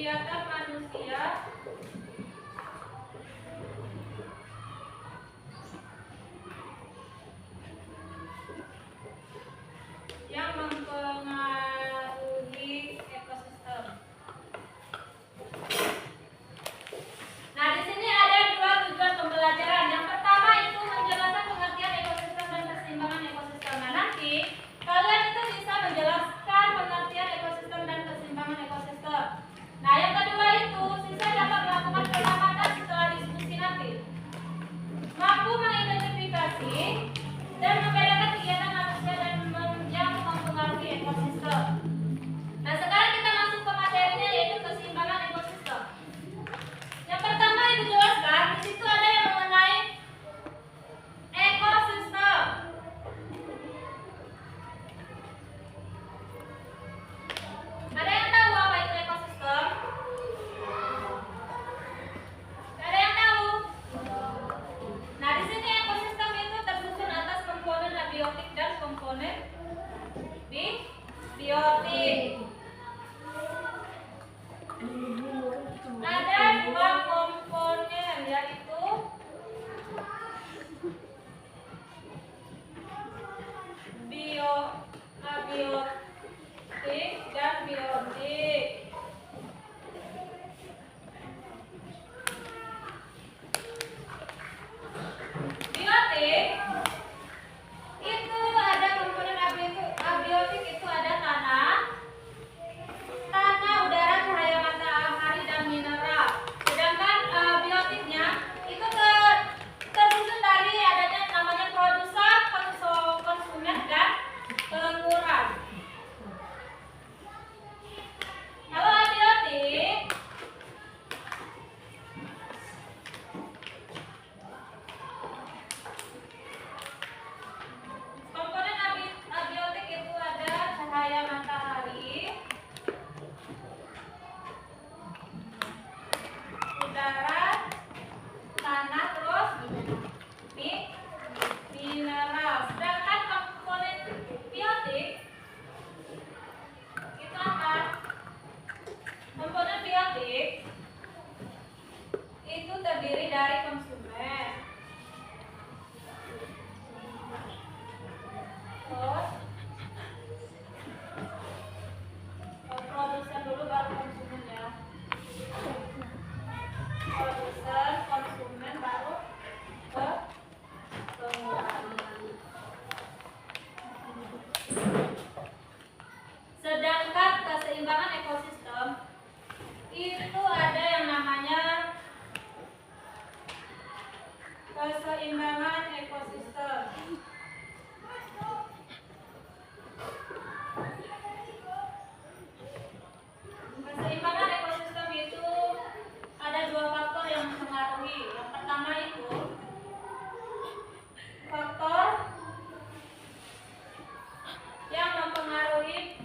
kegiatan manusia yang mempengaruhi ekosistem. Nah, di sini ada dua tujuan pembelajaran. Yang pertama itu menjelaskan pengertian ekosistem dan keseimbangan ekosistem. abiotik dan komponen biotik. Ada dua komponen, yaitu abiotik dan biotik. Biotik itu ada komponen abiotik itu ada tanah, udara, cahaya matahari, dan mineral. Sedangkan biotiknya itu tersusun dari adanya namanya produsen, konsumen, dan pengurang. Kalau abiotik komponen abiotik itu ada cahaya matahari, udara, tanah, terus mineral. Sedangkan komponen biotik itu apa? Komponen biotik itu terdiri dari konsumen, terus produsen dulu baru konsumen ya. Produsen, konsumen, baru ke pengurang. Sedangkan keseimbangan ekosistem itu ada yang namanya keseimbangan ekosistem. Keseimbangan ekosistem itu ada dua faktor yang mempengaruhi. Yang pertama itu faktor yang mempengaruhi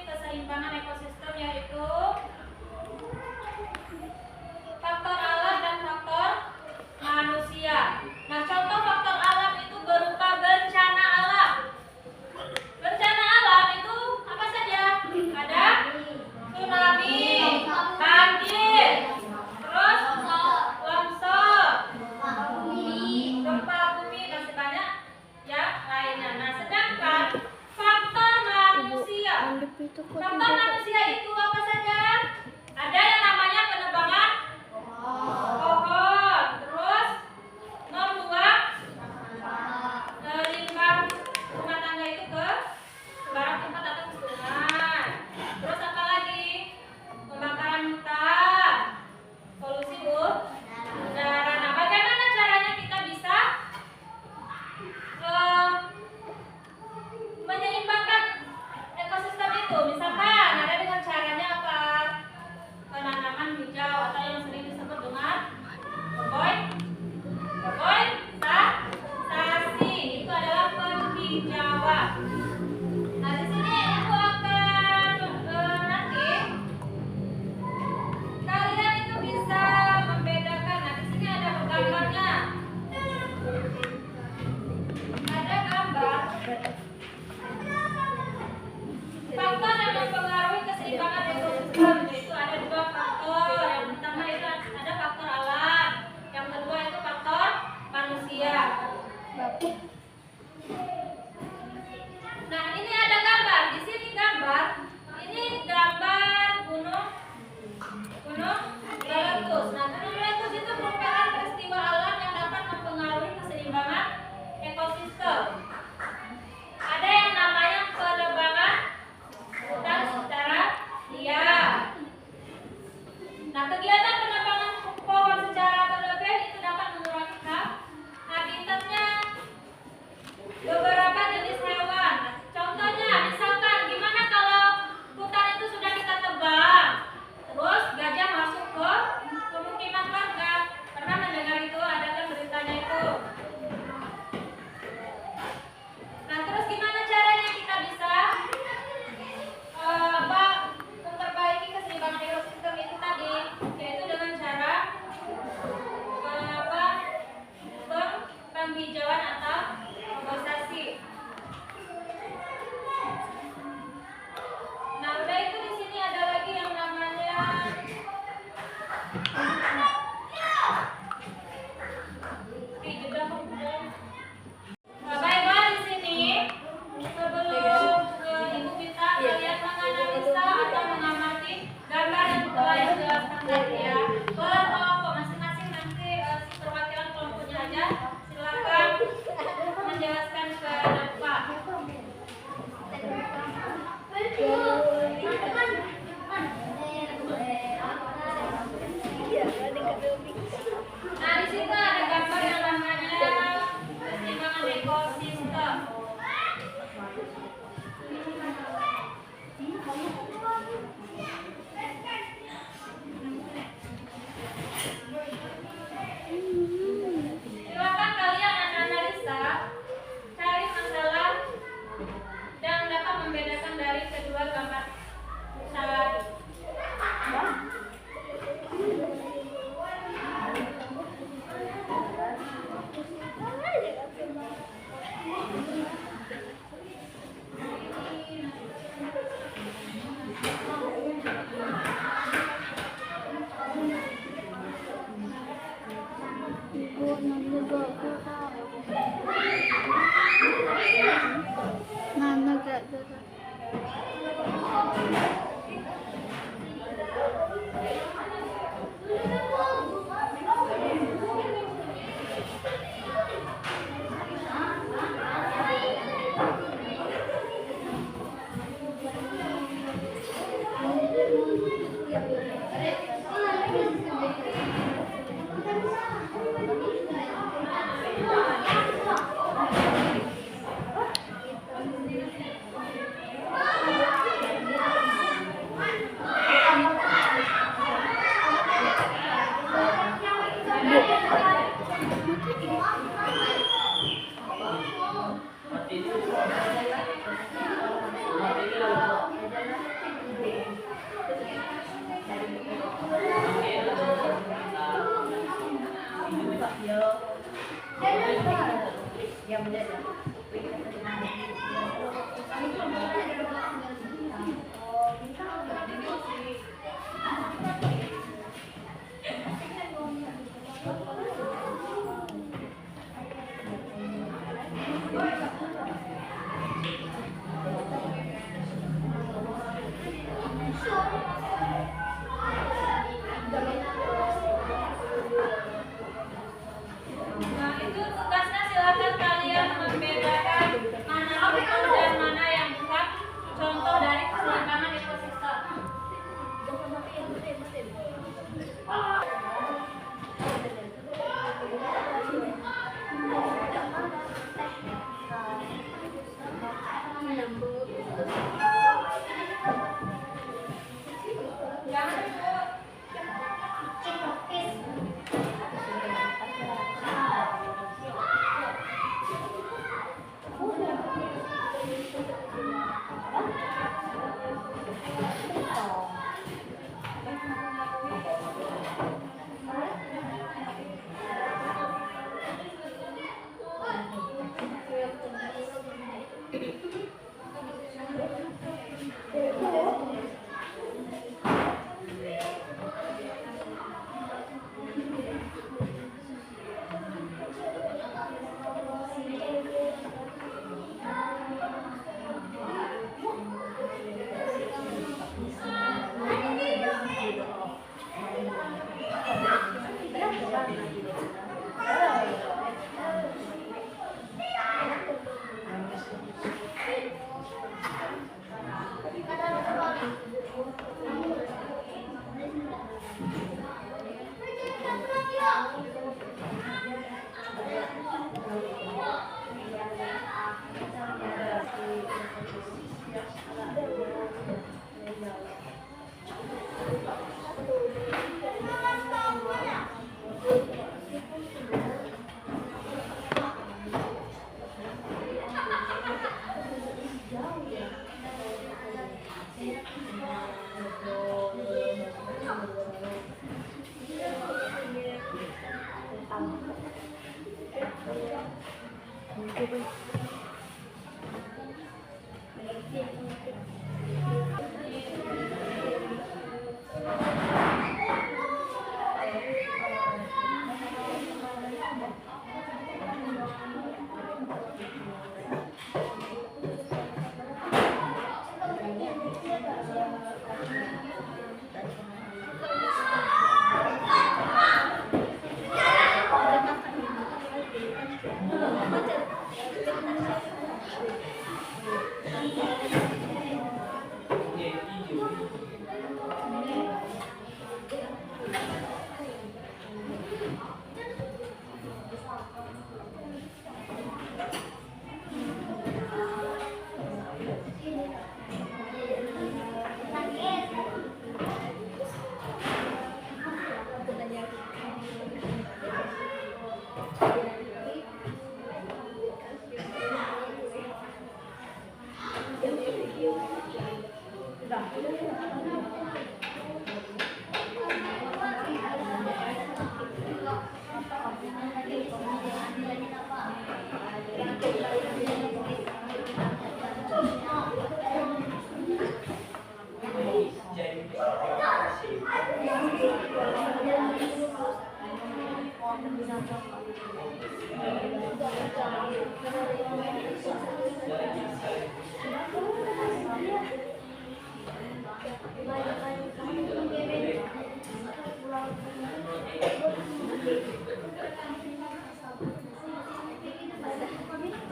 keseimbangan ekosistem, yaitu faktor alam dan faktor manusia. Nah, contoh faktor alam itu berupa bencana alam. Bencana alam itu apa saja? Ada tsunami, banjir, terus longsor, gempa bumi, masih banyak yang lainnya. Nah, sedangkan faktor manusia itu apa saja? Ada yang namanya penebangan pohon, terus membuang limbah rumah tangga itu ke sembarang tempat atau ke sungai. Terus apa lagi? Pembakaran hutan, polusi udara. Nah, bagaimana caranya kita bisa menyeimbangkan ekosistem itu? Misalkan ada dengan caranya apa? Penanaman hijau atau yang sering disebut dengan reboisasi. Itu adalah penghijauan. Nah, di sini Ibu akan nanti kalian itu bisa membedakan. Nah, di sini ada gambarnya. Ada gambar faktor yang mempengaruhi keseimbangan ekosistem, yaitu ada dua faktor. Yang pertama itu ada faktor alam, yang kedua itu faktor manusia. Nah, ini ada gambar. Di sini gambar. Ini gambar gunung meletus. Nah, gunung meletus itu merupakan peristiwa alam yang dapat mempengaruhi keseimbangan ekosistem. Ada yang namanya penebangan hutan secara liar. Nah, kegiatan penebangan pohon secara berlebihan itu dapat mengurangi habitatnya Oke, jeda kok. Bapak-ibu di sini sebelum Ibu minta kalian menganalisa atau mengamati gambar yang telah dijelaskan tadi ya. Per kelompok masing-masing nanti perwakilan kelompoknya aja silakan menjelaskan ke depan. Nah, di situ ada gambar yang namanya keseimbangan ekosistem. Silakan kalian analisa, cari masalah dan dapat membedakan dari kedua gambar tadi. Nah, itu tugasnya silakan kalian membedakan mana contoh dan mana yang bukan contoh dari keseimbangan ekosistem.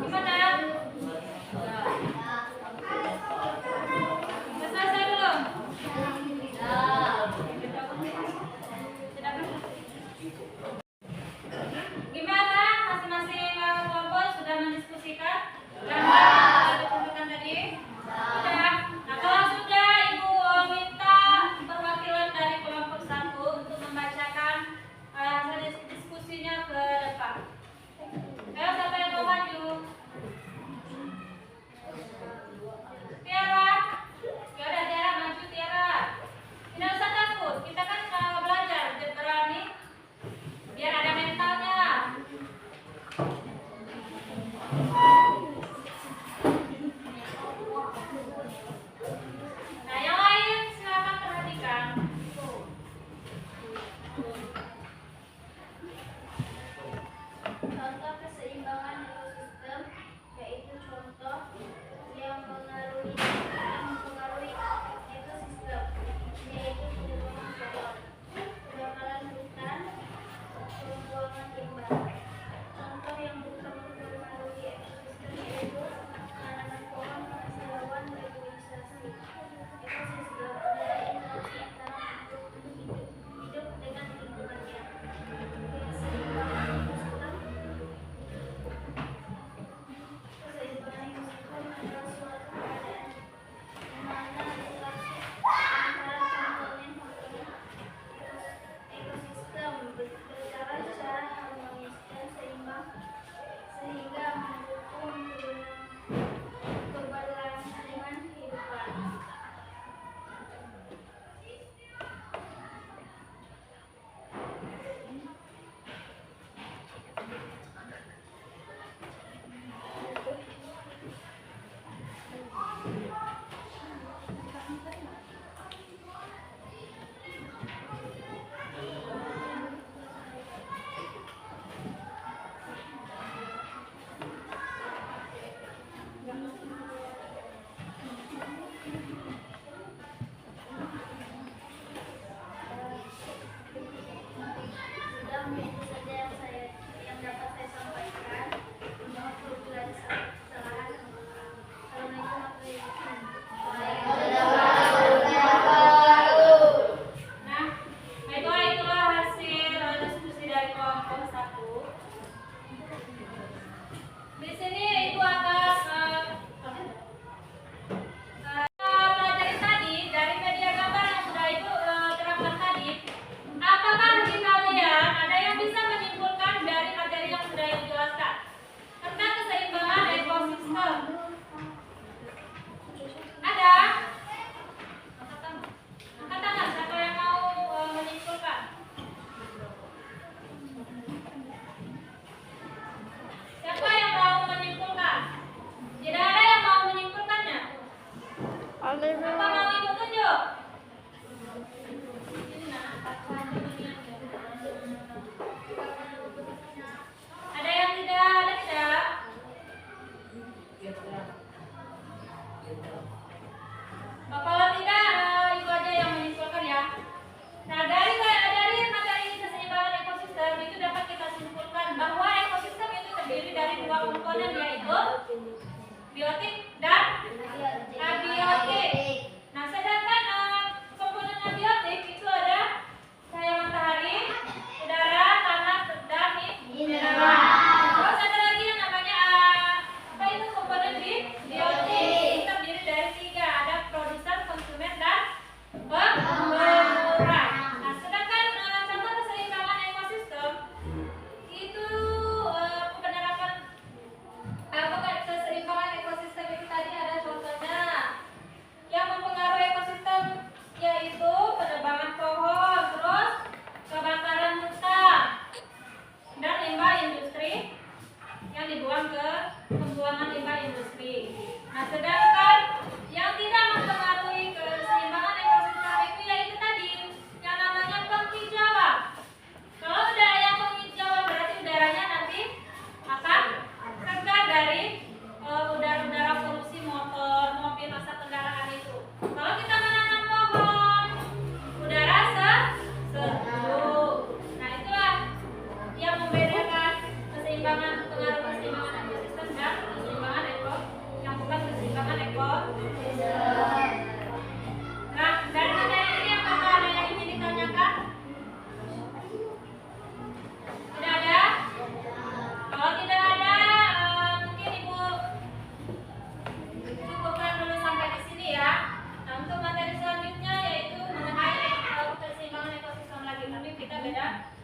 Gimana? Udah selesai belum? Gimana? Masing-masing kelompok sudah mendiskusikan gambar yang ditentukan tadi?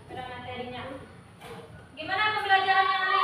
pada materinya. Gimana pembelajaran yang